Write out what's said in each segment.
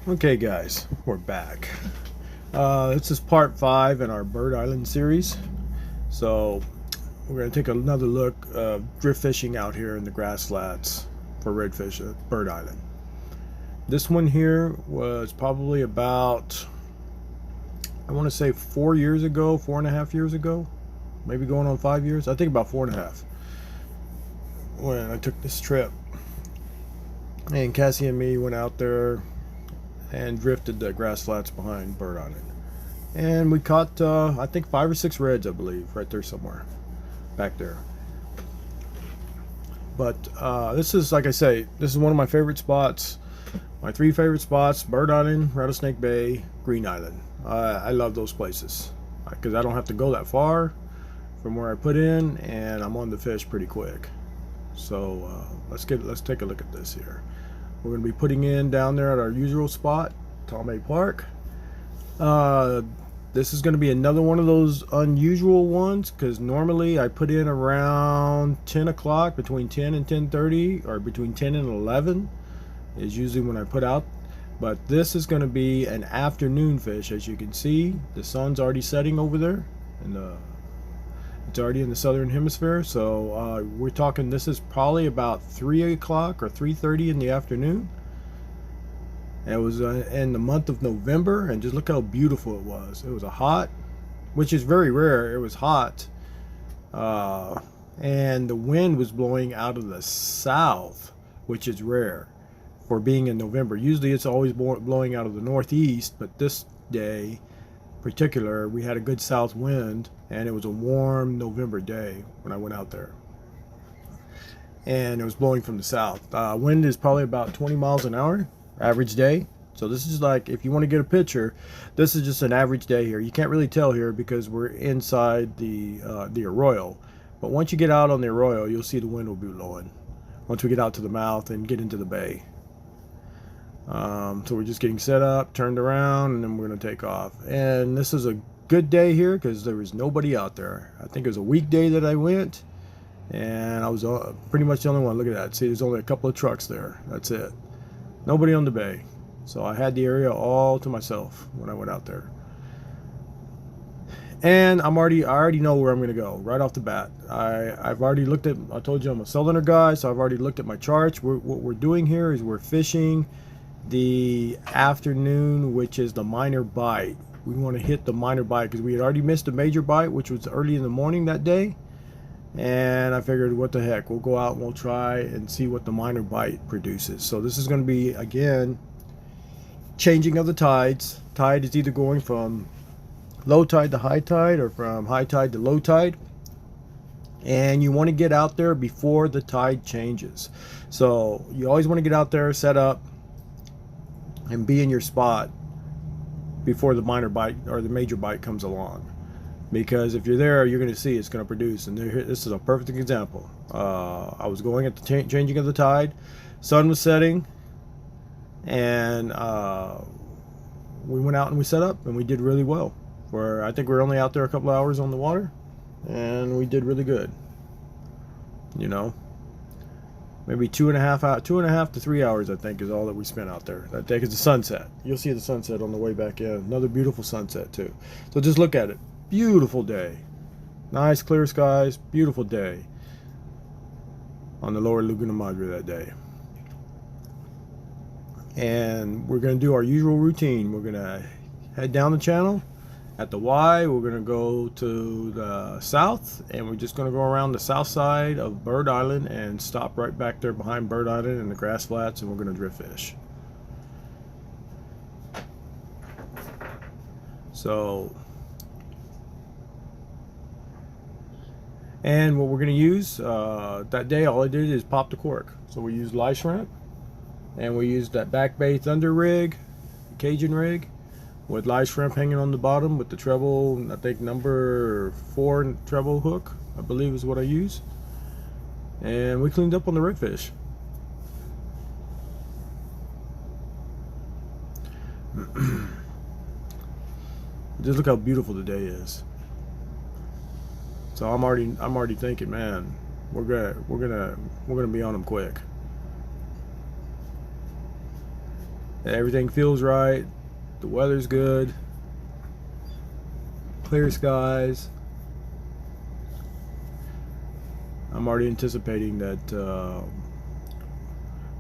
Okay guys, we're back. This is part 5 in our Bird Island series. So we're going to take another look drift fishing out here in the grass flats for redfish at Bird Island. This one here was probably about, I want to say 4 years ago, 4.5 years ago, maybe going on 5 years. I think about 4.5 when I took this trip. And Cassie and me went out there and drifted the grass flats behind Bird Island, and we caught I think 5 or 6 reds, I believe, right there somewhere back there. But this is, like I say, this is one of my favorite spots. My 3 favorite spots: Bird Island, Rattlesnake Bay, Green Island. I love those places because I don't have to go that far from where I put in, and I'm on the fish pretty quick. So let's take a look at this here. We're going to be putting in down there at our usual spot, Tomei Park. This is going to be another one of those unusual ones because normally I put in around 10 o'clock, between 10 and 10:30, or between 10 and 11 is usually when I put out. But this is going to be an afternoon fish. As you can see, the sun's already setting over there, and it's already in the southern hemisphere. So we're talking, this is probably about 3 o'clock or 3:30 in the afternoon. And it was in the month of November, and just look how beautiful it was. It was a hot, which is very rare. It was hot, and the wind was blowing out of the south, which is rare for being in November. Usually it's always blowing out of the northeast, but this day particular we had a good south wind, and it was a warm November day when I went out there, and it was blowing from the south. Wind is probably about 20 miles an hour average day. So this is, like, if you want to get a picture, this is just an average day here. You can't really tell here because we're inside the arroyo, but once you get out on the arroyo, you'll see the wind will be blowing once we get out to the mouth and get into the bay. So we're just getting set up, turned around, and then we're going to take off. And this is a good day here because there was nobody out there. I think it was a weekday that I went, and I was pretty much the only one. Look at that. See, there's only a couple of trucks there. That's it. Nobody on the bay. So I had the area all to myself when I went out there. And I already know where I'm going to go right off the bat. I've already looked at, I told you I'm a Southerner guy, so I've already looked at my charts. What we're doing here is we're fishing the afternoon, which is the minor bite. We want to hit the minor bite because we had already missed a major bite, which was early in the morning that day. And I figured, what the heck, we'll go out and we'll try and see what the minor bite produces. So this is going to be, again, changing of the tides. Tide is either going from low tide to high tide, or from high tide to low tide, and you want to get out there before the tide changes. So you always want to get out there, set up, and be in your spot before the minor bite or the major bite comes along. Because if you're there, you're going to see it's going to produce. And this is a perfect example. I was going at the changing of the tide. Sun was setting. And we went out and we set up. And we did really well. I think we were only out there a couple hours on the water. And we did really good. You know. Maybe 2.5 to 3 hours, I think, is all that we spent out there that day. Because the sunset. You'll see the sunset on the way back in. Another beautiful sunset, too. So just look at it. Beautiful day, nice clear skies, beautiful day on the lower Laguna Madre that day. And we're going to do our usual routine. We're going to head down the channel at the Y. We're going to go to the south, and we're just going to go around the south side of Bird Island and stop right back there behind Bird Island in the grass flats, and we're going to drift fish. So, and what we're going to use that day, all I did is pop the cork. So we used live shrimp, and we used that Back Bay Thunder rig, Cajun rig, with live shrimp hanging on the bottom with the treble, I think number 4 treble hook, I believe is what I use. And we cleaned up on the redfish. Just look how beautiful the day is. So I'm already thinking, man, we're gonna be on them quick. Everything feels right. The weather's good. Clear skies. I'm already anticipating that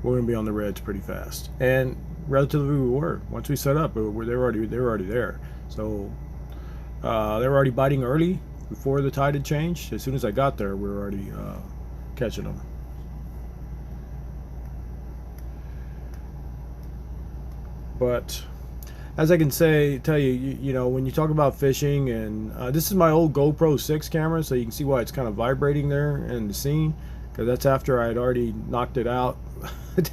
we're going to be on the reds pretty fast. And relatively we were. Once we set up, they were already there. So they were already biting early before the tide had changed. As soon as I got there, we were already catching them. But as I can tell you, you know, when you talk about fishing, and this is my old GoPro 6 camera, so you can see why it's kind of vibrating there in the scene, because that's after I had already knocked it out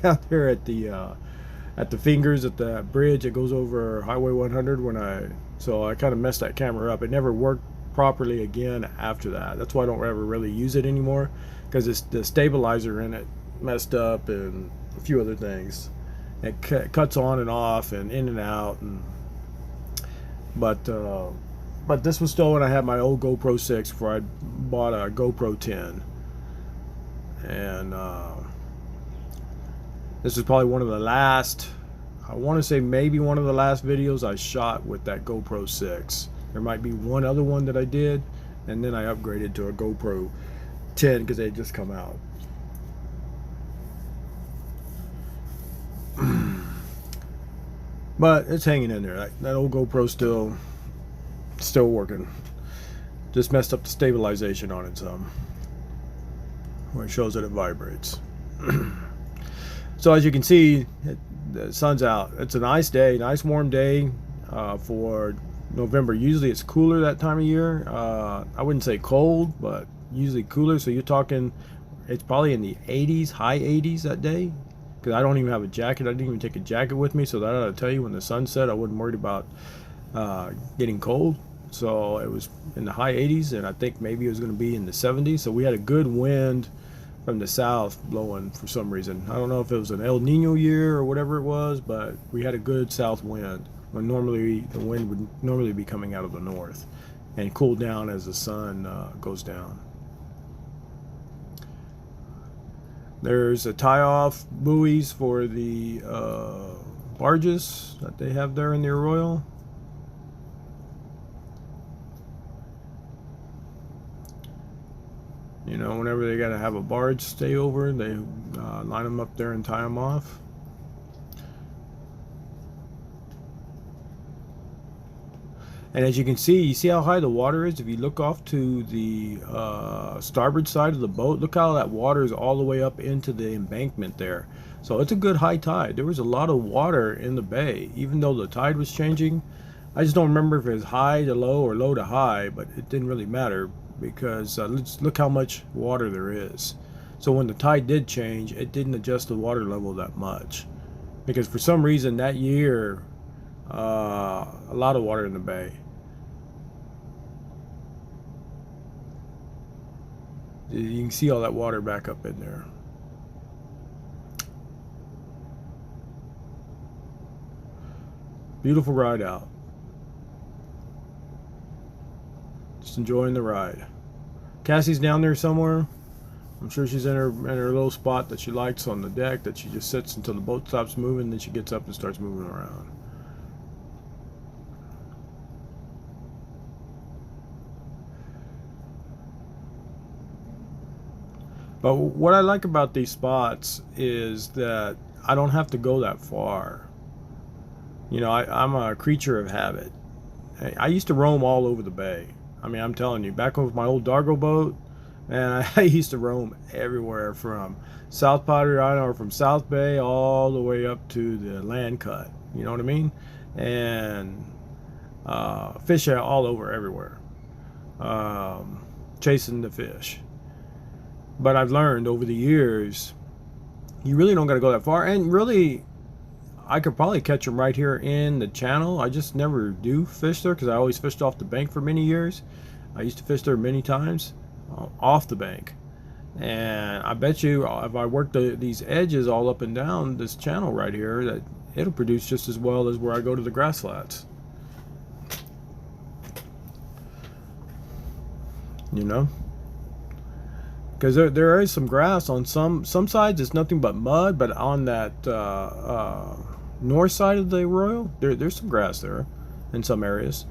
down there at the fingers at the bridge that goes over Highway 100. So I kind of messed that camera up. It never worked properly again after that. That's why I don't ever really use it anymore, because the stabilizer in it messed up and a few other things. It cuts on and off and in and out, but this was still when I had my old GoPro 6 before I bought a GoPro 10, and this is probably one of the last, I want to say maybe one of the last videos I shot with that GoPro 6. There might be one other one that I did, and then I upgraded to a GoPro 10 because they had just come out. But it's hanging in there. That old GoPro still working. Just messed up the stabilization on it some, where it shows that it vibrates. So as you can see, the sun's out. It's a nice day, nice warm day for November. Usually it's cooler that time of year. I wouldn't say cold, but usually cooler. So you're talking, it's probably in the 80s, high 80s that day. Because I don't even have a jacket. I didn't even take a jacket with me, so that ought to tell you when the sun set I wasn't worried about getting cold. So it was in the high 80s, and I think maybe it was going to be in the 70s. So we had a good wind from the south blowing for some reason. I don't know if it was an El Nino year or whatever it was, but we had a good south wind, when normally the wind would normally be coming out of the north and cool down as the sun goes down. There's a tie-off buoys for the barges that they have there in the arroyo. You know, whenever they got to have a barge stay over, they line them up there and tie them off. And as you can see, you see how high the water is? If you look off to the starboard side of the boat, look how that water is all the way up into the embankment there. So it's a good high tide. There was a lot of water in the bay, even though the tide was changing. I just don't remember if it was high to low or low to high, but it didn't really matter, because look how much water there is. So when the tide did change, it didn't adjust the water level that much, because for some reason that year, a lot of water in the bay. You can see all that water back up in there. Beautiful ride out. Just enjoying the ride. Cassie's down there somewhere. I'm sure she's in her little spot that she likes on the deck, that she just sits until the boat stops moving, then she gets up and starts moving around. But what I like about these spots is that I don't have to go that far. You know, I'm a creature of habit. I used to roam all over the bay. I mean, I'm telling you, back with my old Dargo boat, man, I used to roam everywhere, from South Padre Island or from South Bay all the way up to the land cut. You know what I mean? And fish all over everywhere, chasing the fish. But I've learned over the years, you really don't got to go that far. And really, I could probably catch them right here in the channel. I just never do fish there, because I always fished off the bank for many years. I used to fish there many times off the bank. And I bet you if I work these edges all up and down this channel right here, that it'll produce just as well as where I go to the grass flats. You know? Because there is some grass on some sides. It's nothing but mud, but on that north side of the arroyo, there's some grass there in some areas,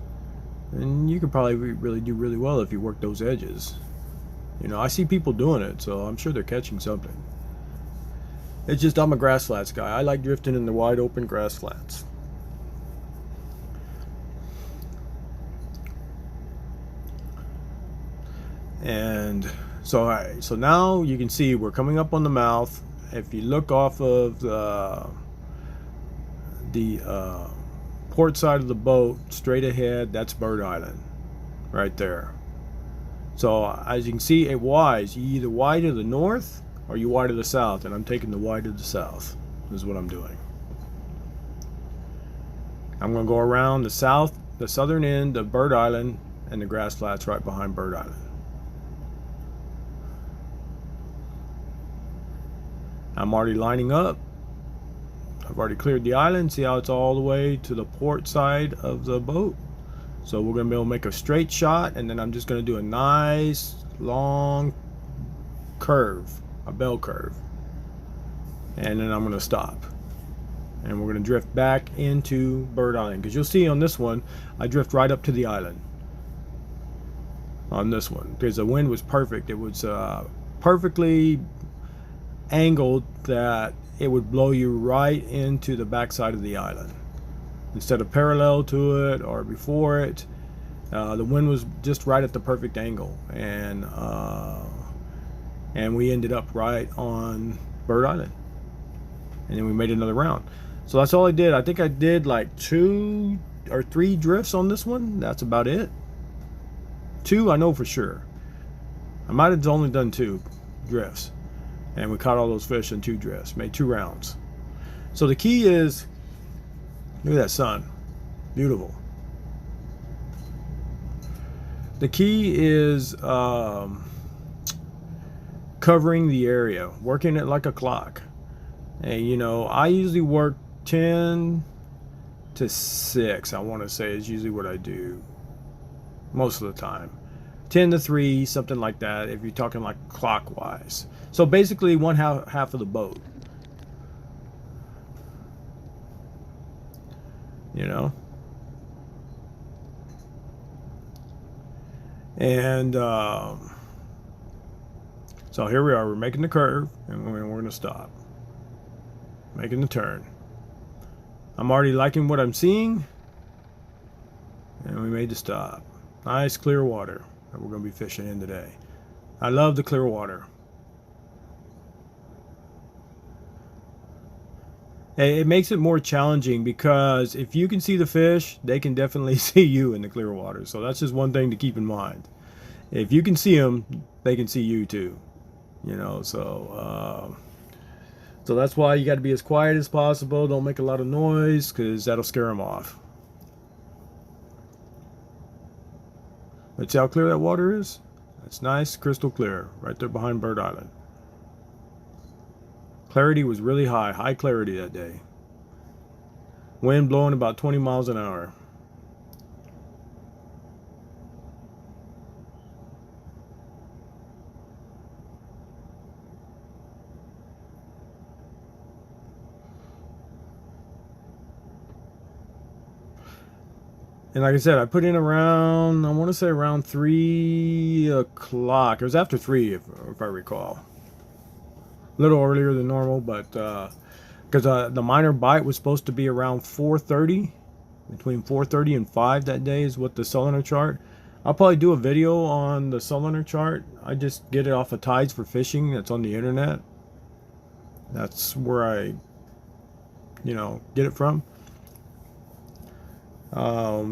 and you could probably really do really well if you work those edges. You know, I see people doing it, so I'm sure they're catching something. It's just I'm a grass flats guy. I like drifting in the wide open grass flats. And so now you can see we're coming up on the mouth. If you look off of the port side of the boat, straight ahead, that's Bird Island, right there. So as you can see, it wides. You either wide to the north or you wide to the south, and I'm taking the wide to the south. This is what I'm doing. I'm going to go around the southern end of Bird Island, and the grass flats right behind Bird Island. I'm already lining up. I've already cleared the island. See how it's all the way to the port side of the boat? So we're going to be able to make a straight shot, and then I'm just going to do a nice long curve, a bell curve. And then I'm going to stop. And we're going to drift back into Bird Island. Because you'll see on this one, I drift right up to the island. On this one. Because the wind was perfect. It was perfectly angled that it would blow you right into the backside of the island. Instead of parallel to it or before it, the wind was just right at the perfect angle, and we ended up right on Bird Island, and then we made another round. So that's all I did. I think I did like 2 or 3 drifts on this one. That's about it. 2, I know for sure. I might have only done 2 drifts, and we caught all those fish in 2 drifts. Made 2 rounds. So the key is, look at that sun. Beautiful. The key is covering the area, working it like a clock. And you know, I usually work 10 to 6, I want to say, is usually what I do most of the time. 10 to 3, something like that, if you're talking like clockwise. So basically one half of the boat. You know, and so here we are, we're making the curve, and we're going to stop, making the turn. I'm already liking what I'm seeing, and we made the stop. Nice clear water that we're going to be fishing in today. I love the clear water. It makes it more challenging because if you can see the fish, they can definitely see you in the clear water. So that's just one thing to keep in mind. If you can see them, they can see you too. You know, so that's why you got to be as quiet as possible. Don't make a lot of noise, because that'll scare them off. But see how clear that water is? It's nice, crystal clear, right there behind Bird Island. Clarity was really high clarity that day. Wind blowing about 20 miles an hour. And like I said, I put in around, I want to say around 3 o'clock. It was after 3, if I recall. A little earlier than normal, but because the minor bite was supposed to be around 4:30, between 4:30 and 5 that day is what the cylinder chart. I'll probably do a video on the cylinder chart. I just get it off of Tides for Fishing. That's on the internet. That's where I, you know, get it from.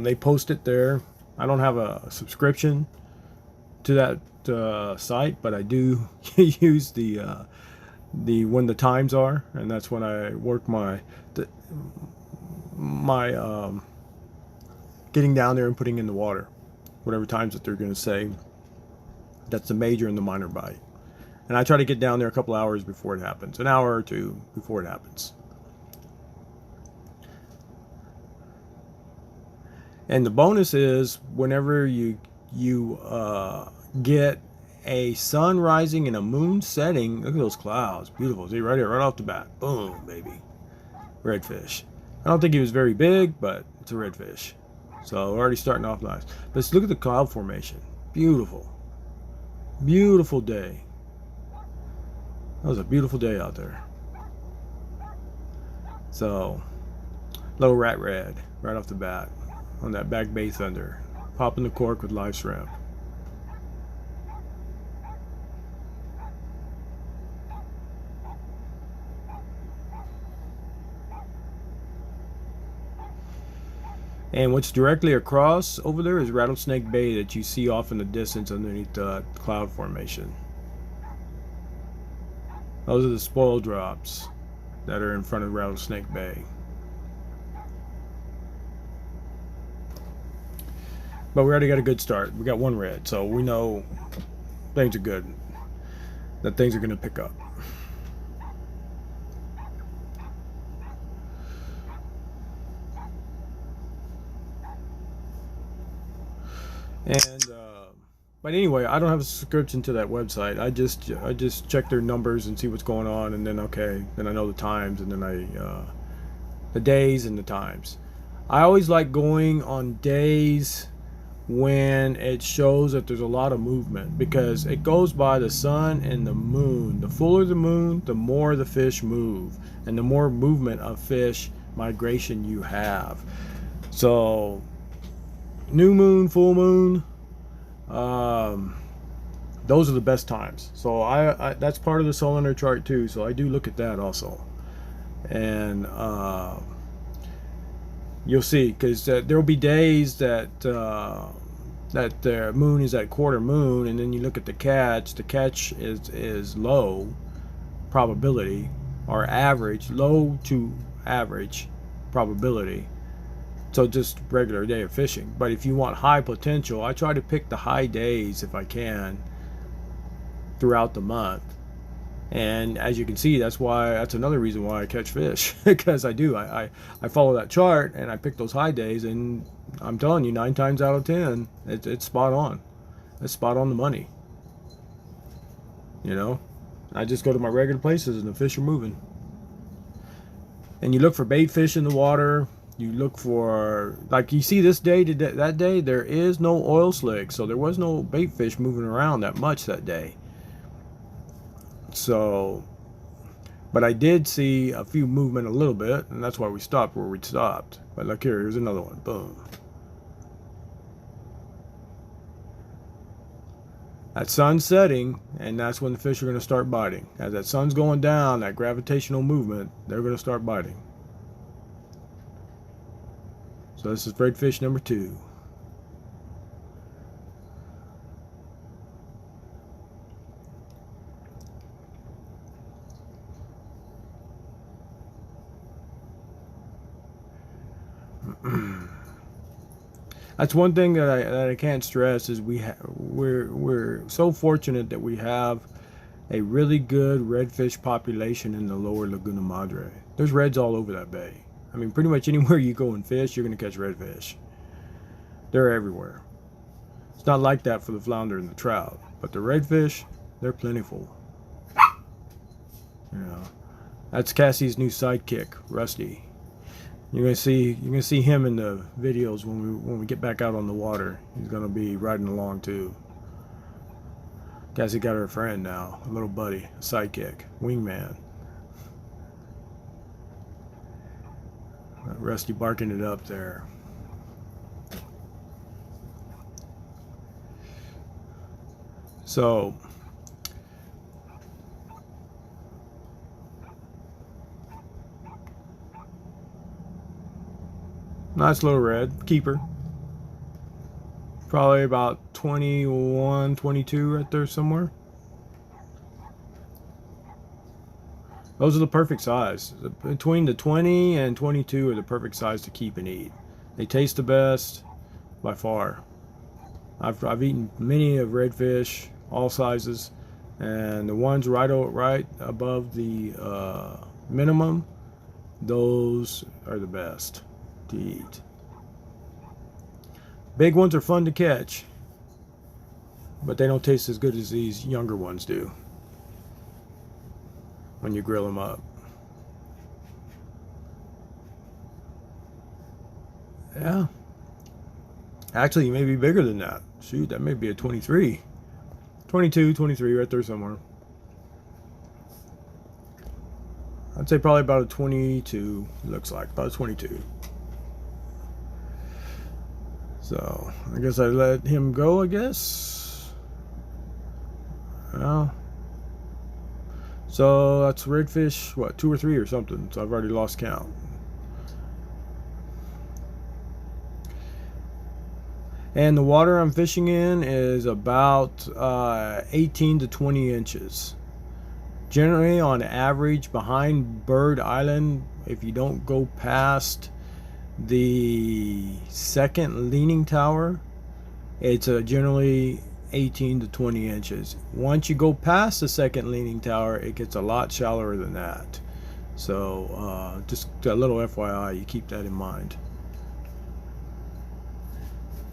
They post it there. I don't have a subscription to that site, but I do use the when the times are, and that's when I work my getting down there and putting in the water, whatever times that they're going to say. That's the major and the minor bite, and I try to get down there a couple hours before it happens, an hour or 2 before it happens. And the bonus is whenever you get a sun rising and a moon setting. Look at those clouds, beautiful. See right here, right off the bat, boom, baby, redfish. I don't think he was very big, but it's a redfish. So already starting off nice. But let's look at the cloud formation. Beautiful. Beautiful day. That was a beautiful day out there. So, little rat red right off the bat on that back bay thunder. Popping the cork with live shrimp. And what's directly across over there is Rattlesnake Bay that you see off in the distance underneath the cloud formation. Those are the spoil drops that are in front of Rattlesnake Bay. But we already got a good start. We got one red, so we know things are good. That things are going to pick up. And but anyway, I don't have a subscription to that website. I just check their numbers and see what's going on, and then then I know the times, and then the days and the times. I always like going on days when it shows that there's a lot of movement, because it goes by the sun and the moon. The fuller the moon, the more the fish move, and the more movement of fish migration you have. So new moon, full moon, those are the best times. So I that's part of the cylinder chart too, so I do look at that also. And you'll see, because there will be days that that the moon is at quarter moon, and then you look at the catch is low probability, or average, low to average probability. So just regular day of fishing. But if you want high potential, I try to pick the high days if I can throughout the month. And as you can see, that's another reason why I catch fish, because I follow that chart and I pick those high days, and I'm telling you, 9 times out of 10 it's spot on. It's spot on the money. You know, I just go to my regular places and the fish are moving. And you look for bait fish in the water. You look for, like you see this day, that day, there is no oil slick, so there was no bait fish moving around that much that day. So, but I did see a few movement a little bit, and that's why we stopped where we stopped. But look here, here's another one. Boom. That sun's setting, and that's when the fish are going to start biting. As that sun's going down, that gravitational movement, they're going to start biting. So this is redfish number 2. That's one thing that I can't stress is we're so fortunate that we have a really good redfish population in the lower Laguna Madre. There's reds all over that bay. I mean, pretty much anywhere you go and fish, you're going to catch redfish. They're everywhere. It's not like that for the flounder and the trout, but the redfish, they're plentiful. You know, that's Cassie's new sidekick, Rusty. You're gonna see him in the videos when we get back out on the water. He's gonna be riding along too. Cassie got her a friend now, a little buddy, a sidekick, wingman. Rusty barking it up there. So nice little red keeper, probably about 21, 22 right there somewhere. Those are the perfect size. Between the 20 and 22 are the perfect size to keep and eat. They taste the best by far. I've eaten many of redfish, all sizes, and the ones right above the minimum, those are the best to eat. Big ones are fun to catch, but they don't taste as good as these younger ones do when you grill them up. Yeah. Actually, maybe bigger than that. Shoot, that may be a 23. 22, 23, right there somewhere. I'd say probably about a 22, looks like. About a 22. So, I guess I let him go, I guess. Well, so that's redfish, what, 2 or 3 or something. So I've already lost count. And the water I'm fishing in is about 18 to 20 inches. Generally, on average, behind Bird Island, if you don't go past the second leaning tower, it's generally 18 to 20 inches. Once you go past the second leaning tower, it gets a lot shallower than that. So just a little FYI, you keep that in mind.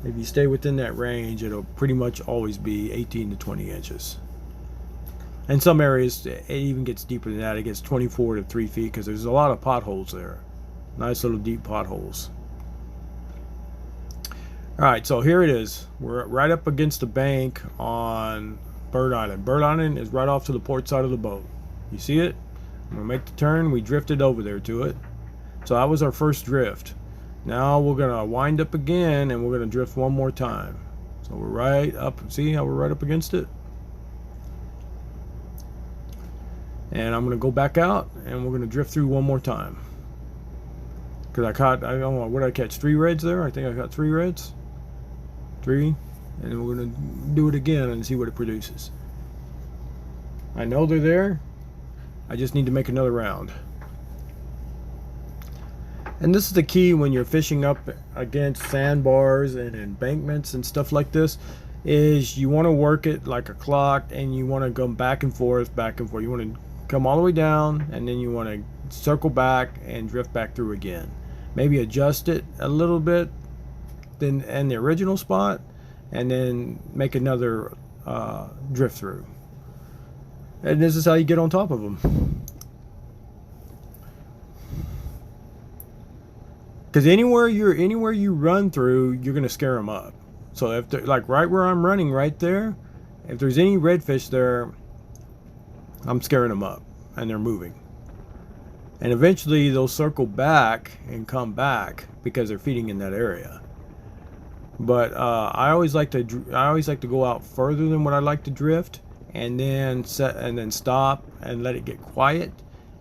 If you stay within that range, it'll pretty much always be 18 to 20 inches. In some areas, it even gets deeper than that. It gets 24 to 3 feet because there's a lot of potholes there. Nice little deep potholes. Alright, so here it is. We're right up against the bank on Bird Island. Bird Island is right off to the port side of the boat. You see it? I'm going to make the turn. We drifted over there to it. So that was our first drift. Now we're going to wind up again and we're going to drift one more time. So we're right up. See how we're right up against it? And I'm going to go back out and we're going to drift through one more time. Because I caught, I don't know, what did I catch? 3 reds there? I think I got 3 reds. 3. And then we're going to do it again and see what it produces. I know they're there. I just need to make another round. And this is the key when you're fishing up against sandbars and embankments and stuff like this, is you want to work it like a clock and you want to go back and forth, back and forth. You want to come all the way down and then you want to circle back and drift back through again. Maybe adjust it a little bit then in the original spot and then make another drift through. And this is how you get on top of them. Because anywhere you run through, you're gonna scare them up. So if they're like right where I'm running right there, if there's any redfish there, I'm scaring them up and they're moving. And eventually they'll circle back and come back because they're feeding in that area. But I always like to go out further than what I like to drift, and then stop and let it get quiet.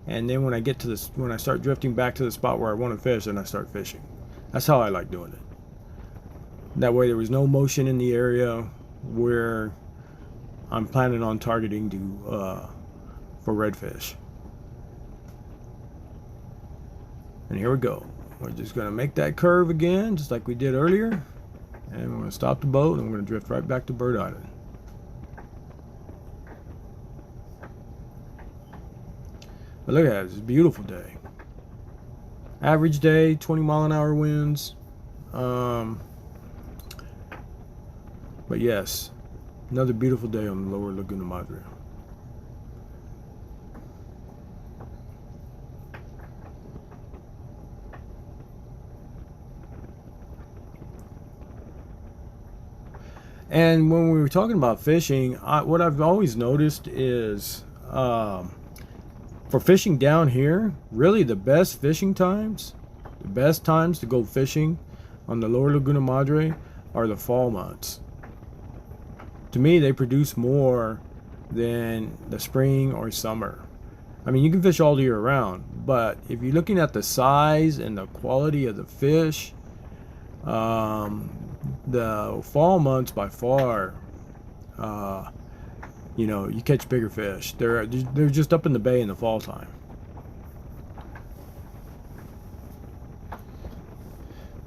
And then when I get to this, when I start drifting back to the spot where I want to fish, then I start fishing. That's how I like doing it. That way there was no motion in the area where I'm planning on targeting for redfish. And here we go. We're just going to make that curve again, just like we did earlier. And we're going to stop the boat and we're going to drift right back to Bird Island. But look at that, it's a beautiful day. Average day, 20-mile-an-hour winds. But yes, another beautiful day on the Lower Laguna Madre. And when we were talking about fishing, what I've always noticed is for fishing down here, really the best times to go fishing on the Lower Laguna Madre are the fall months. To me, they produce more than the spring or summer. I mean, you can fish all year round, but if you're looking at the size and the quality of the fish, the fall months by far, you know, you catch bigger fish. They're just up in the bay in the fall time.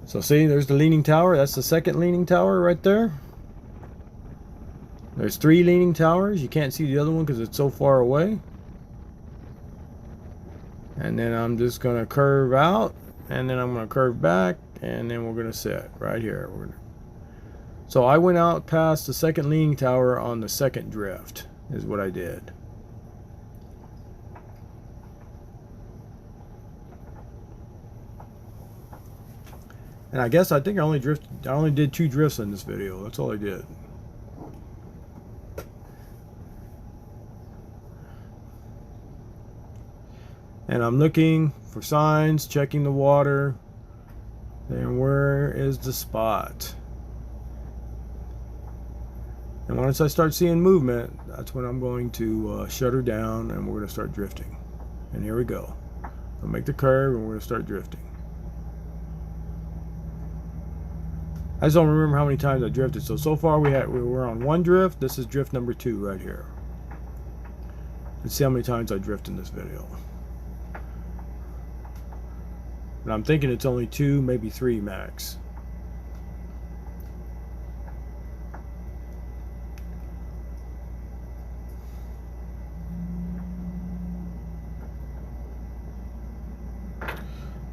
So see, there's the leaning tower. That's the second leaning tower right there. There's 3 leaning towers. You can't see the other one because it's so far away. And then I'm just going to curve out, and then I'm going to curve back, and then we're going to sit right here. So I went out past the second leaning tower on the second drift, is what I did. And I guess I think I only did 2 drifts in this video. That's all I did. And I'm looking for signs, checking the water. And where is the spot? And once I start seeing movement, that's when I'm going to shut her down and we're going to start drifting. And here we go. I'll make the curve and we're going to start drifting. I just don't remember how many times I drifted. So far we were on 1 drift. This is drift number 2 right here. Let's see how many times I drift in this video. And I'm thinking it's only 2, maybe 3 max.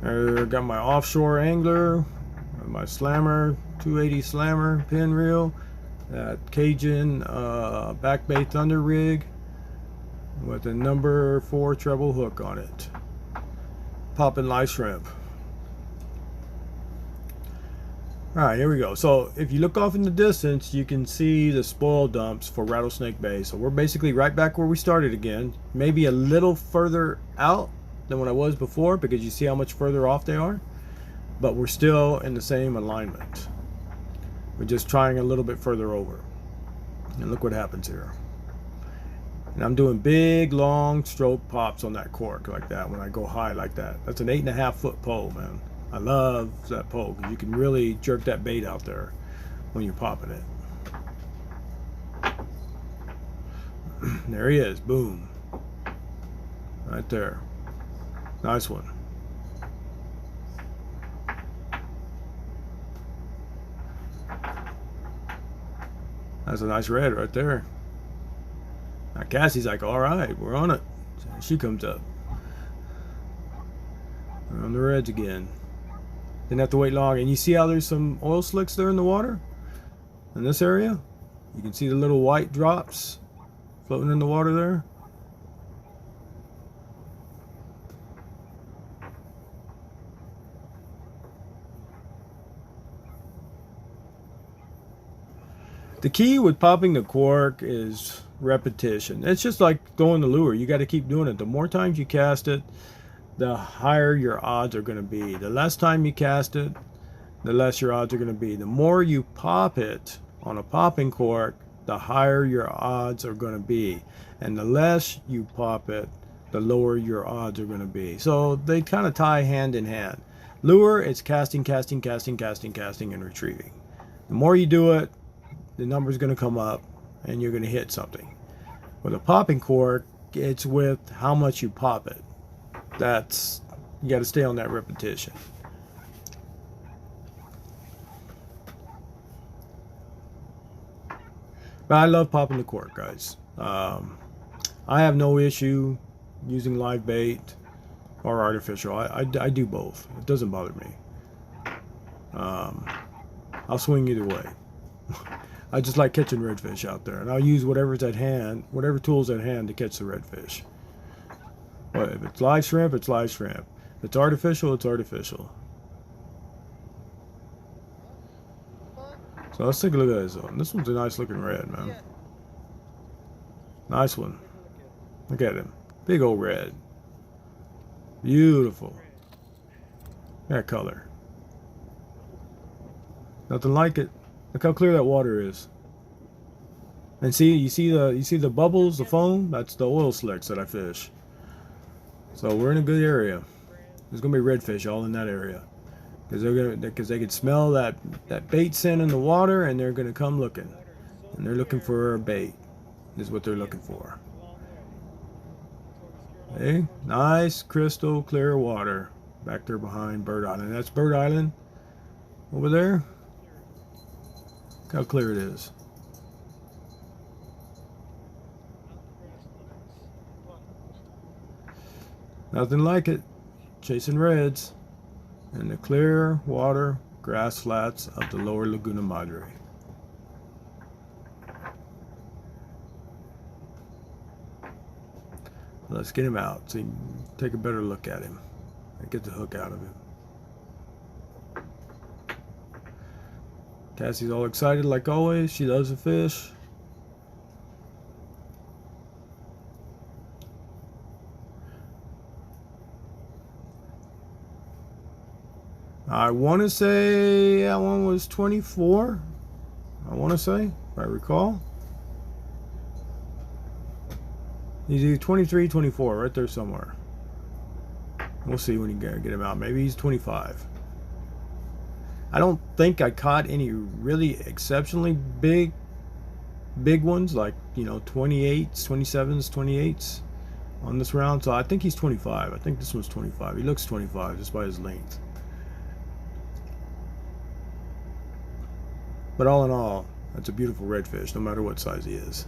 I got my offshore angler, my slammer, 280 slammer pin reel, that Cajun back bay thunder rig with a number 4 treble hook on it. Popping live shrimp. Alright, here we go. So if you look off in the distance, you can see the spoil dumps for Rattlesnake Bay. So we're basically right back where we started again. Maybe a little further out than what I was before, because you see how much further off they are. But we're still in the same alignment. We're just trying a little bit further over. And look what happens here. And I'm doing big, long stroke pops on that cork like that when I go high like that. That's an 8.5 foot pole, man. I love that pole because you can really jerk that bait out there when you're popping it. There he is. Boom. Right there. Nice one. That's a nice red right there. Now Cassie's like, all right, we're on it. So she comes up. We're on the reds again. Didn't have to wait long. And you see how there's some oil slicks there in the water? In this area? You can see the little white drops floating in the water there. The key with popping the cork is repetition. It's just like throwing the lure. You got to keep doing it. The more times you cast it, the higher your odds are going to be. The less time you cast it, the less your odds are going to be. The more you pop it on a popping cork, the higher your odds are going to be. And the less you pop it, the lower your odds are going to be. So they kind of tie hand in hand. Lure, it's casting, casting, casting, casting, casting, and retrieving. The more you do it, the number's going to come up and you're going to hit something. With a popping cork, it's with how much you pop it. That's, you got to stay on that repetition. But I love popping the cork, guys. I have no issue using live bait or artificial. I do both. It doesn't bother me. I'll swing either way. I just like catching redfish out there, and I'll use whatever's at hand, whatever tool's at hand to catch the redfish. But if it's live shrimp, it's live shrimp. If it's artificial, it's artificial. So let's take a look at this one. This one's a nice looking red, man. Nice one. Look at him. Big old red. Beautiful. That color. Nothing like it. Look how clear that water is. And see, you see the bubbles, the foam? That's the oil slicks that I fish. So we're in a good area. There's gonna be redfish all in that area, because they can smell that bait scent in the water, and they're gonna come looking, and they're looking for a bait. Is what they're looking for. Hey, nice crystal clear water back there behind Bird Island. That's Bird Island over there. Look how clear it is. Nothing like it. Chasing reds in the clear water grass flats of the lower Laguna Madre. Let's get him out so you can take a better look at him and get the hook out of him. Cassie's all excited like always. She loves the fish. I want to say that one was 24. I want to say, if I recall. He's either 23, 24, right there somewhere. We'll see when you get him out. Maybe he's 25. I don't think I caught any really exceptionally big ones, like, you know, 28s, 27s, 28s on this round. So I think he's 25. I think this one's 25. He looks 25 just by his length. But all in all, that's a beautiful redfish, no matter what size he is.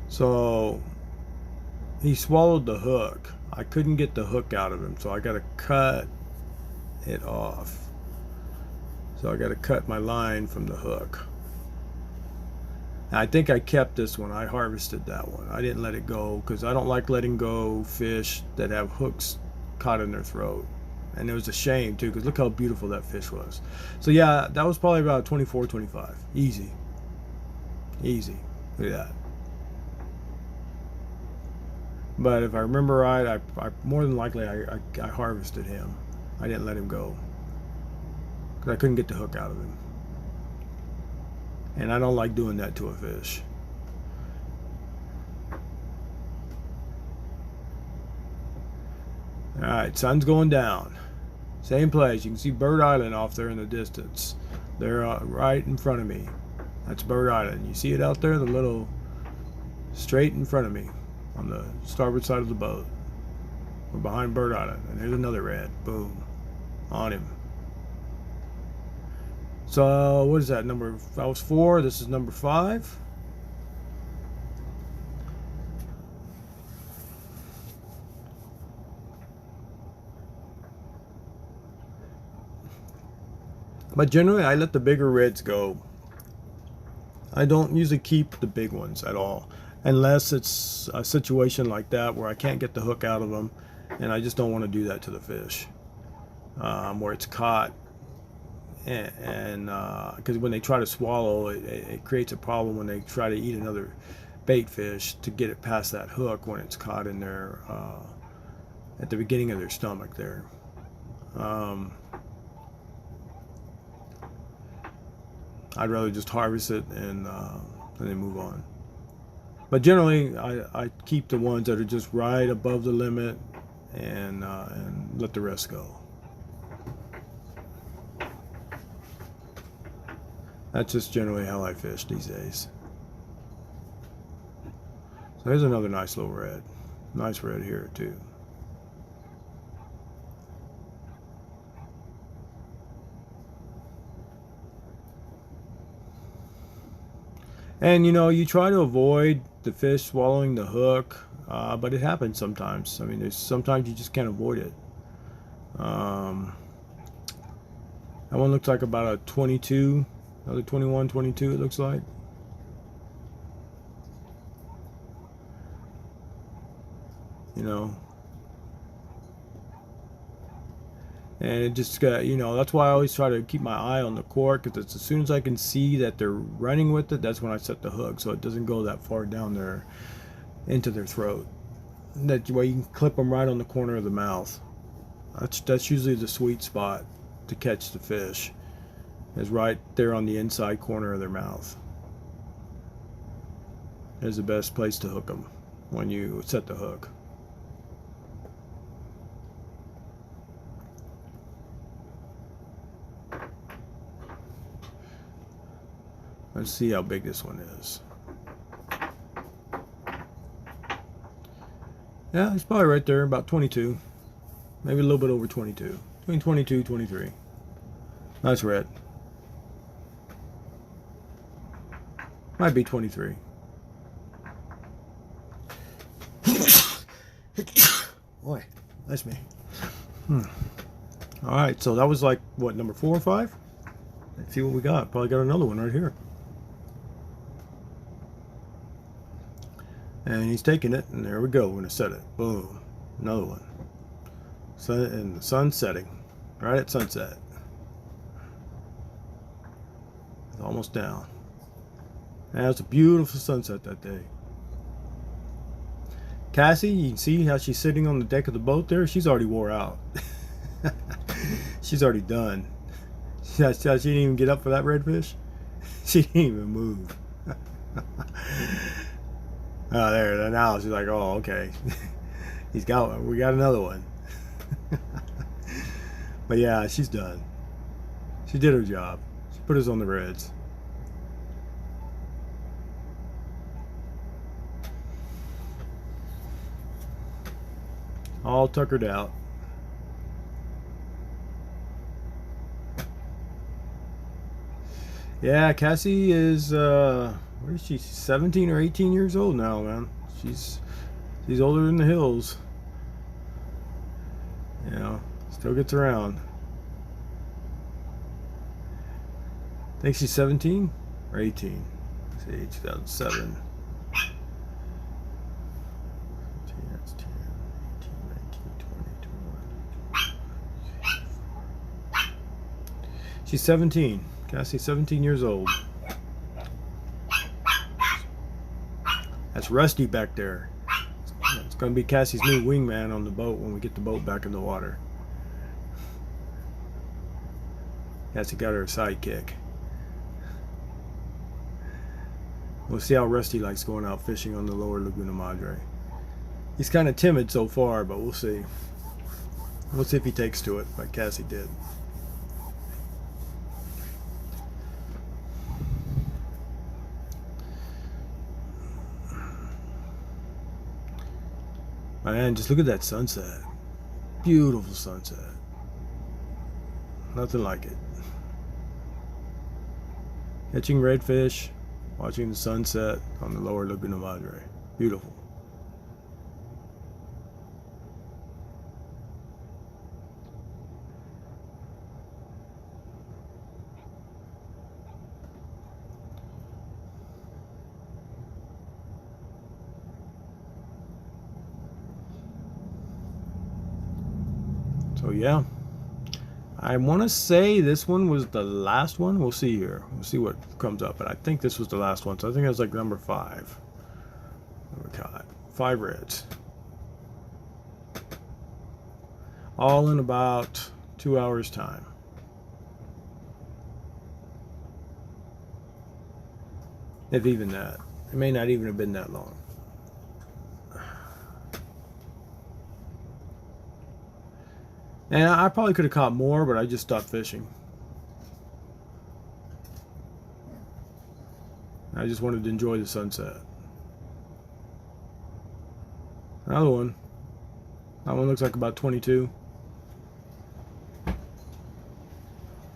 So he swallowed the hook. I couldn't get the hook out of him, so I got to cut it off. So I got to cut my line from the hook. I think I kept this one. I harvested that one. I didn't let it go because I don't like letting go fish that have hooks caught in their throat. And it was a shame too, because look how beautiful that fish was. So yeah, that was probably about 24, 25. Easy. Easy. Look at that. But if I remember right, I more than likely I harvested him. I didn't let him go because I couldn't get the hook out of him. And I don't like doing that to a fish. Alright, sun's going down. Same place. You can see Bird Island off there in the distance. They're right in front of me. That's Bird Island. You see it out there? The little straight in front of me on the starboard side of the boat. We're behind Bird Island. And there's another red. Boom. On him. So what is that? That was 4. This is number 5. But generally I let the bigger reds go. I don't usually keep the big ones at all, unless it's a situation like that where I can't get the hook out of them, and I just don't want to do that to the fish, where it's caught. And because when they try to swallow, it creates a problem when they try to eat another bait fish to get it past that hook when it's caught in their at the beginning of their stomach there. I'd rather just harvest it and then move on. But generally, I keep the ones that are just right above the limit and let the rest go. That's just generally how I fish these days. So here's another nice little red. Nice red here too. And you know, you try to avoid the fish swallowing the hook, but it happens sometimes. I mean, sometimes you just can't avoid it. That one looks like about a 22. Another 21, 22 it looks like. You know. And it just got, you know, that's why I always try to keep my eye on the cork, because as soon as I can see that they're running with it, that's when I set the hook, so it doesn't go that far down there into their throat. That way you can clip them right on the corner of the mouth. That's usually the sweet spot to catch the fish. Is right there on the inside corner of their mouth. Is the best place to hook them when you set the hook. Let's see how big this one is. Yeah, it's probably right there, about 22. Maybe a little bit over 22. Between 22, 23. Nice red. Might be 23. Boy, that's me. Alright, so that was like, what, number 4 or 5? Let's see what we got. Probably got another one right here. And he's taking it, and there we go. We're going to set it. Boom. Another one. Sun, and the sun setting. Right at sunset. It's almost down. And it's a beautiful sunset that day. Cassie, you can see how she's sitting on the deck of the boat there. She's already wore out. She's already done. She didn't even get up for that redfish. She didn't even move. Oh, there. Now she's like, oh, okay. We got another one. But yeah, she's done. She did her job. She put us on the reds. All tuckered out. Yeah, Cassie is where is she? 17 or 18 years old now, man. She's older than the hills. You know, still gets around. I think she's 17 or 18. Let's see, 2007. 10, 18, 19, 20, 21. She's 17. Cassie's 17 years old. That's Rusty back there. It's going to be Cassie's new wingman on the boat when we get the boat back in the water. Cassie got her a sidekick. We'll see how Rusty likes going out fishing on the lower Laguna Madre. He's kind of timid so far, but we'll see. We'll see if he takes to it like Cassie did. Man, just look at that sunset. Beautiful sunset. Nothing like it. Catching redfish, watching the sunset on the lower Laguna Madre. Beautiful. So yeah, I want to say this one was the last one. We'll see here. We'll see what comes up. But I think this was the last one. So I think it was like number 5. We caught 5 reds. All in about 2 hours time. If even that. It may not even have been that long. And I probably could have caught more, but I just stopped fishing. I just wanted to enjoy the sunset. Another one. That one looks like about 22.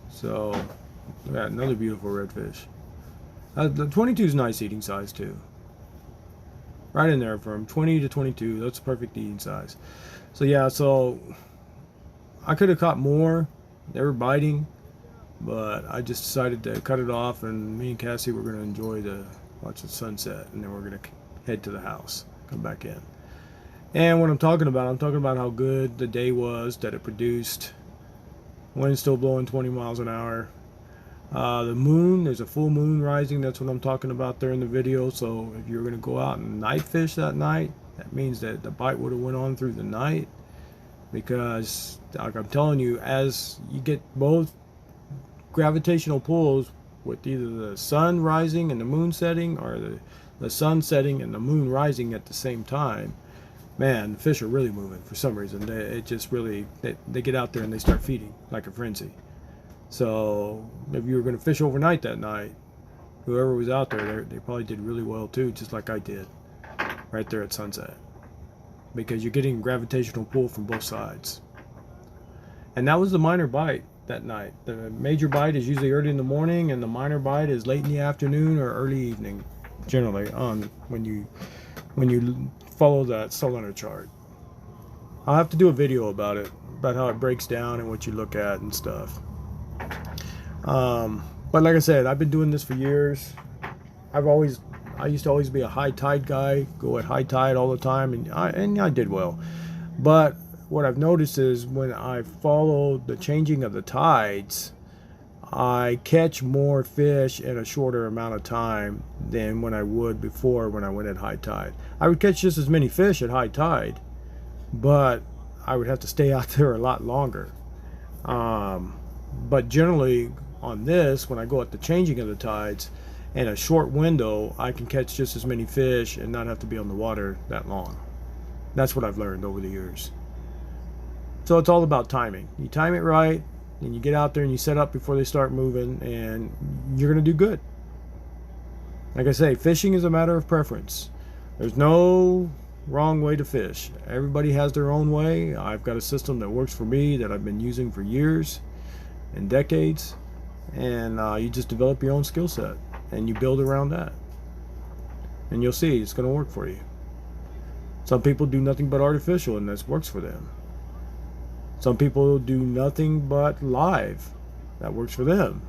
So, we got another beautiful redfish. The 22 is nice eating size too. Right in there from 20 to 22. That's perfect eating size. So yeah, so I could have caught more. They were biting, but I just decided to cut it off, and me and Cassie were going to watch the sunset, and then we're going to head to the house, come back in. And what I'm talking about how good the day was that it produced. Wind still blowing 20 miles an hour. The moon, there's a full moon rising. That's what I'm talking about there in the video. So if you're going to go out and night fish that night, that means that the bite would have went on through the night. Because, like I'm telling you, as you get both gravitational pulls with either the sun rising and the moon setting, or the sun setting and the moon rising at the same time, man, the fish are really moving for some reason. They get out there and they start feeding like a frenzy. So if you were going to fish overnight that night, whoever was out there, they probably did really well too, just like I did right there at sunset. Because you're getting gravitational pull from both sides. And that was the minor bite that night. The major bite is usually early in the morning, and the minor bite is late in the afternoon or early evening, generally, on when you follow that cylinder chart. I'll have to do a video about it, about how it breaks down and what you look at and stuff. But like I said, I've been doing this for years. I used to always be a high tide guy, go at high tide all the time, and I did well. But what I've noticed is when I follow the changing of the tides, I catch more fish in a shorter amount of time than when I would before when I went at high tide. I would catch just as many fish at high tide, but I would have to stay out there a lot longer. But generally on this, when I go at the changing of the tides, in a short window, I can catch just as many fish and not have to be on the water that long. That's what I've learned over the years. So it's all about timing. You time it right, and you get out there and you set up before they start moving, and you're going to do good. Like I say, fishing is a matter of preference. There's no wrong way to fish. Everybody has their own way. I've got a system that works for me that I've been using for years and decades, and you just develop your own skill set and you build around that, and you'll see it's going to work for you. Some people do nothing but artificial, and that works for them. Some people do nothing but live. That works for them.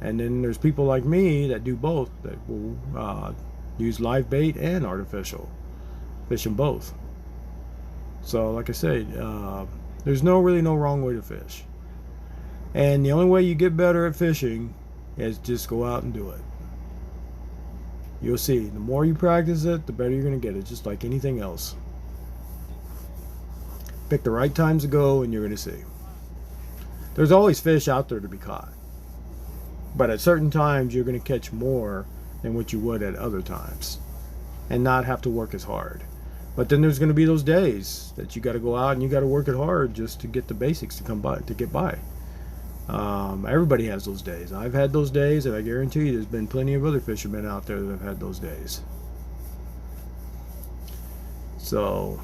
And then there's people like me that do both, that will use live bait and artificial, fish them both. So like I said, there's really no wrong way to fish. And the only way you get better at fishing is just go out and do it. You'll see, the more you practice it, the better you're going to get it, just like anything else. Pick the right times to go and you're going to see. There's always fish out there to be caught. But at certain times you're going to catch more than what you would at other times and not have to work as hard. But then there's going to be those days that you got to go out and you got to work it hard just to get the basics to come by, to get by. Everybody has those days. I've had those days, and I guarantee you there's been plenty of other fishermen out there that have had those days. So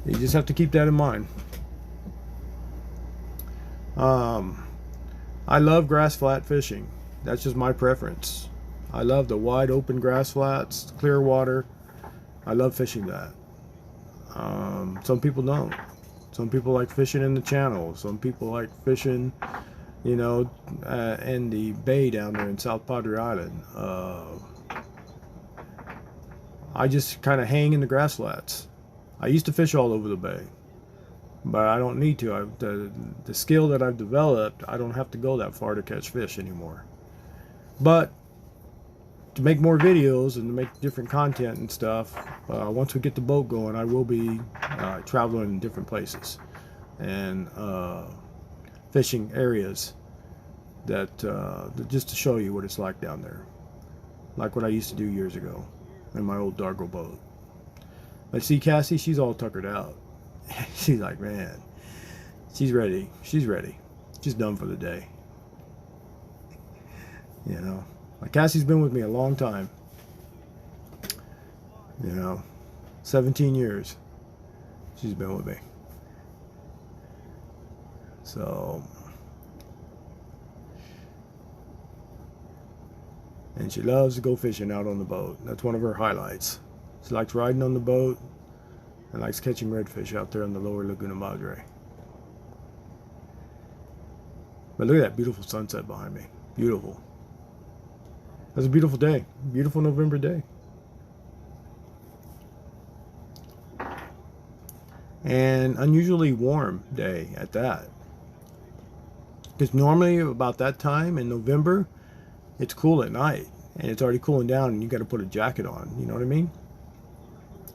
you just have to keep that in mind. I love grass flat fishing. That's just my preference. I love the wide open grass flats, clear water. I love fishing that. Some people don't. Some people like fishing in the channel. Some people like fishing, you know, in the bay down there in South Padre Island. I just kind of hang in the grass flats. I used to fish all over the bay, but I don't need to. The skill that I've developed, I don't have to go that far to catch fish anymore. But to make more videos and to make different content and stuff, once we get the boat going, I will be traveling in different places and fishing areas that just to show you what it's like down there, like what I used to do years ago in my old Dargo boat. I see Cassie, she's all tuckered out. She's like, man, she's ready. She's ready. She's done for the day. You know, like Cassie's been with me a long time. You know, 17 years she's been with me. So, and she loves to go fishing out on the boat. That's one of her highlights. She likes riding on the boat and likes catching redfish out there on the lower Laguna Madre. But look at that beautiful sunset behind me. Beautiful. That's a beautiful day. Beautiful November day. And unusually warm day at that. Because normally about that time in November, it's cool at night. And it's already cooling down and you got to put a jacket on. You know what I mean?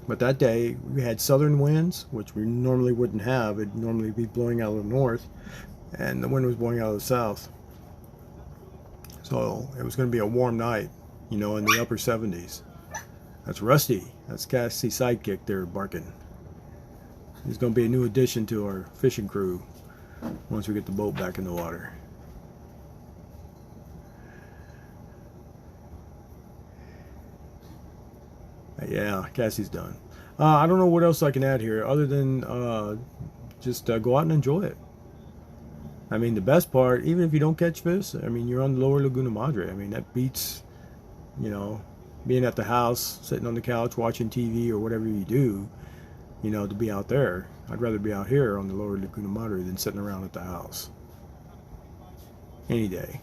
But that day we had southern winds, which we normally wouldn't have. It'd normally be blowing out of the north. And the wind was blowing out of the south. So it was going to be a warm night, you know, in the upper 70s. That's Rusty. That's Cassie's sidekick there barking. He's going to be a new addition to our fishing crew once we get the boat back in the water. Yeah, Cassie's done. I don't know what else I can add here other than just go out and enjoy it. I mean, the best part, even if you don't catch fish, I mean, you're on the lower Laguna Madre. I mean, that beats, you know, being at the house, sitting on the couch, watching TV or whatever you do, you know, to be out there. I'd rather be out here on the lower Laguna Madre than sitting around at the house. Any day.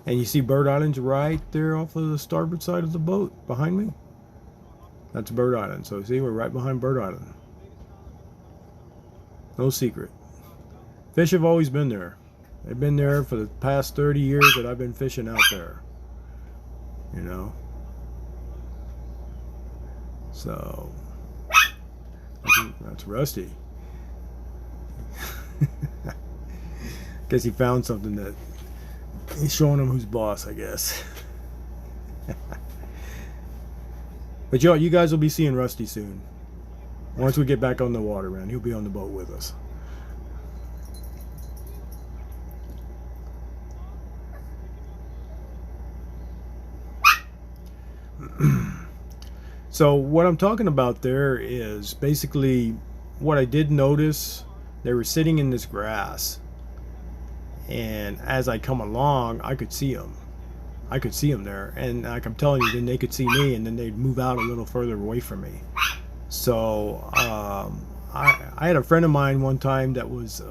And you see Bird Island's right there off of the starboard side of the boat behind me. That's Bird Island. So see, we're right behind Bird Island. No secret. Fish have always been there. They've been there for the past 30 years that I've been fishing out there. You know. So that's Rusty. Guess he found something that he's showing him who's boss, I guess. But you guys will be seeing Rusty soon. Once we get back on the water, man, he'll be on the boat with us. So what I'm talking about there is basically what I did notice. They were sitting in this grass, and as I come along, I could see them. I could see them there, and like I'm telling you, then they could see me, and then they'd move out a little further away from me. So I had a friend of mine one time that was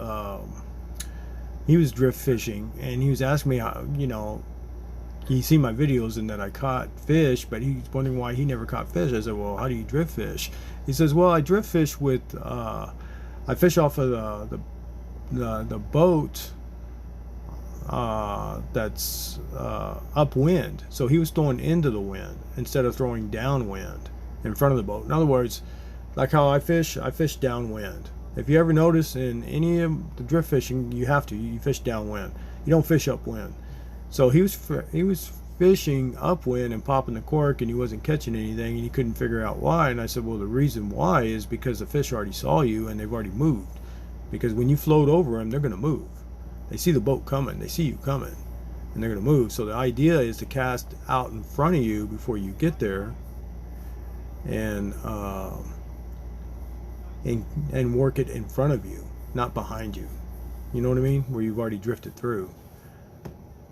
he was drift fishing, and he was asking me how, you know, he seen my videos and that I caught fish, but he's wondering why he never caught fish. I said, well, how do you drift fish? He says, well, I drift fish with I fish off of the boat that's upwind. So he was throwing into the wind instead of throwing downwind in front of the boat. In other words, like how I fish downwind. If you ever notice in any of the drift fishing, you fish downwind. You don't fish upwind. So he was fishing upwind and popping the cork, and he wasn't catching anything, and he couldn't figure out why. And I said, well, the reason why is because the fish already saw you and they've already moved. Because when you float over them, they're going to move. They see the boat coming, they see you coming, and they're going to move. So the idea is to cast out in front of you before you get there, and work it in front of you, not behind you. You know what I mean? Where you've already drifted through.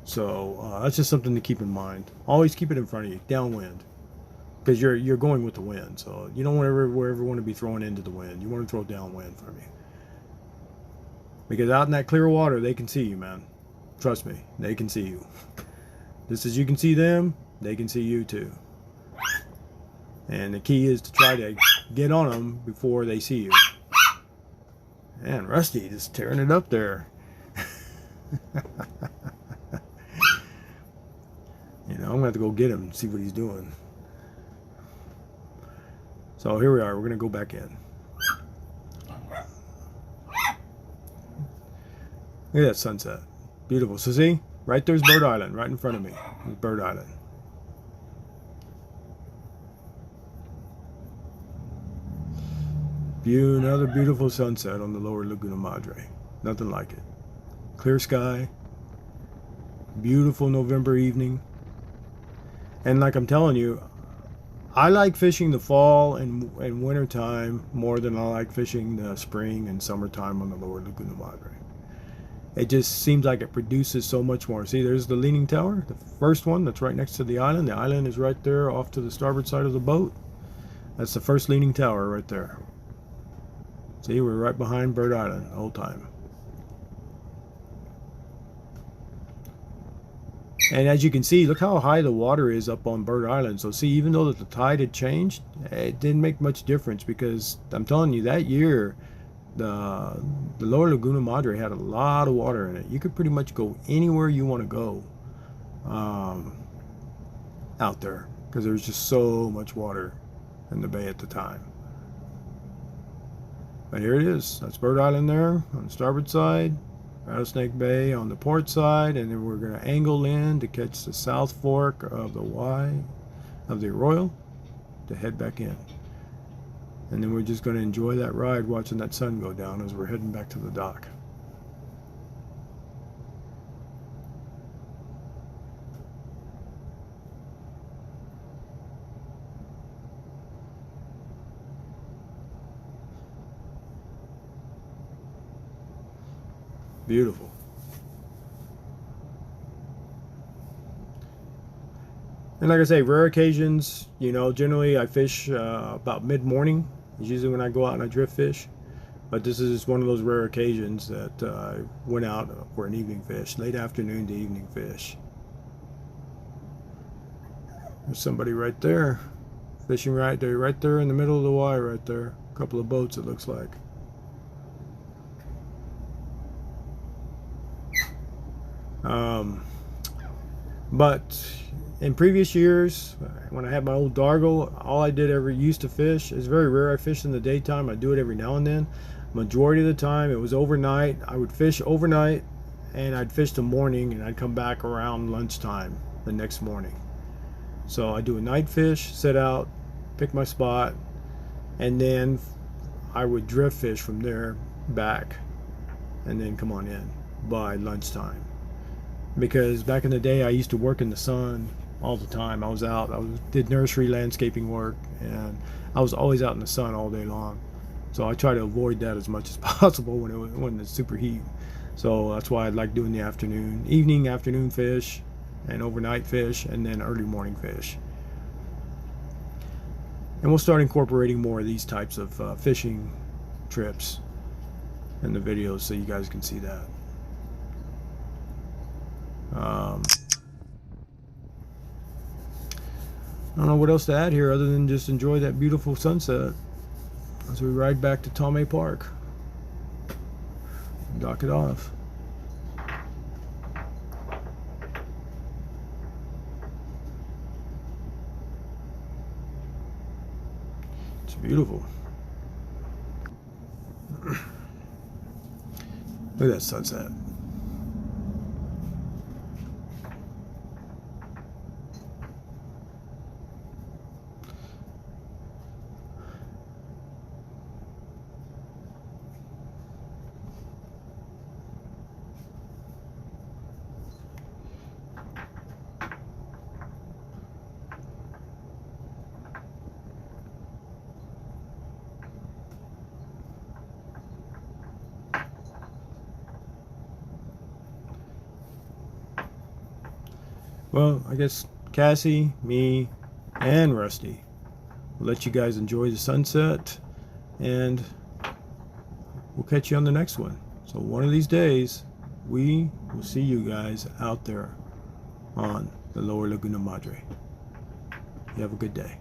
So that's just something to keep in mind. Always keep it in front of you, downwind, because you're going with the wind. So you don't ever want to be throwing into the wind. You want to throw downwind from you, because out in that clear water, they can see you, man. Trust me, they can see you. Just as you can see them, they can see you too. And the key is to try to get on them before they see you. Man, Rusty just tearing it up there. You know, I'm going to have to go get him and see what he's doing. So here we are. We're going to go back in. Look at that sunset. Beautiful. So see, right there's Bird Island, right in front of me. There's Bird Island. Another beautiful sunset on the lower Laguna Madre. Nothing like it. Clear sky. Beautiful November evening. And like I'm telling you, I like fishing the fall and winter time more than I like fishing the spring and summertime on the lower Laguna Madre. It just seems like it produces so much more. See, there's the leaning tower, the first one that's right next to the island. The island is right there off to the starboard side of the boat. That's the first leaning tower right there. See, we're right behind Bird Island the whole time. And as you can see, look how high the water is up on Bird Island. So see, even though that the tide had changed, it didn't make much difference, because I'm telling you, that year, the lower Laguna Madre had a lot of water in it. You could pretty much go anywhere you want to go out there, because there was just so much water in the bay at the time. But here it is. That's Bird Island there on the starboard side. Rattlesnake Bay on the port side, and then we're going to angle in to catch the South Fork of the Arroyo to head back in. And then we're just going to enjoy that ride, watching that sun go down as we're heading back to the dock. Beautiful. And like I say, rare occasions, you know, generally I fish about mid-morning. It's usually when I go out and I drift fish. But this is just one of those rare occasions that I went out for an evening fish, late afternoon to evening fish. There's somebody right there, fishing right there in the middle of the wire right there. A couple of boats, it looks like. But in previous years, when I had my old Dargle, all I did ever used to fish, it's very rare I fish in the daytime. I do it every now and then. Majority of the time it was overnight. I would fish overnight and I'd fish the morning, and I'd come back around lunchtime the next morning. So I do a night fish, set out, pick my spot, and then I would drift fish from there back and then come on in by lunchtime. Because back in the day I used to work in the sun all the time. I was out, did nursery landscaping work, and I was always out in the sun all day long. So I try to avoid that as much as possible when it's super heat. So that's why I like doing the afternoon fish, and overnight fish, and then early morning fish. And we'll start incorporating more of these types of fishing trips in the videos so you guys can see that. I don't know what else to add here other than just enjoy that beautiful sunset as we ride back to Tomei Park. Dock it off. It's beautiful. Look at that sunset. Well, I guess Cassie, me, and Rusty will let you guys enjoy the sunset, and we'll catch you on the next one. So one of these days, we will see you guys out there on the Lower Laguna Madre. You have a good day.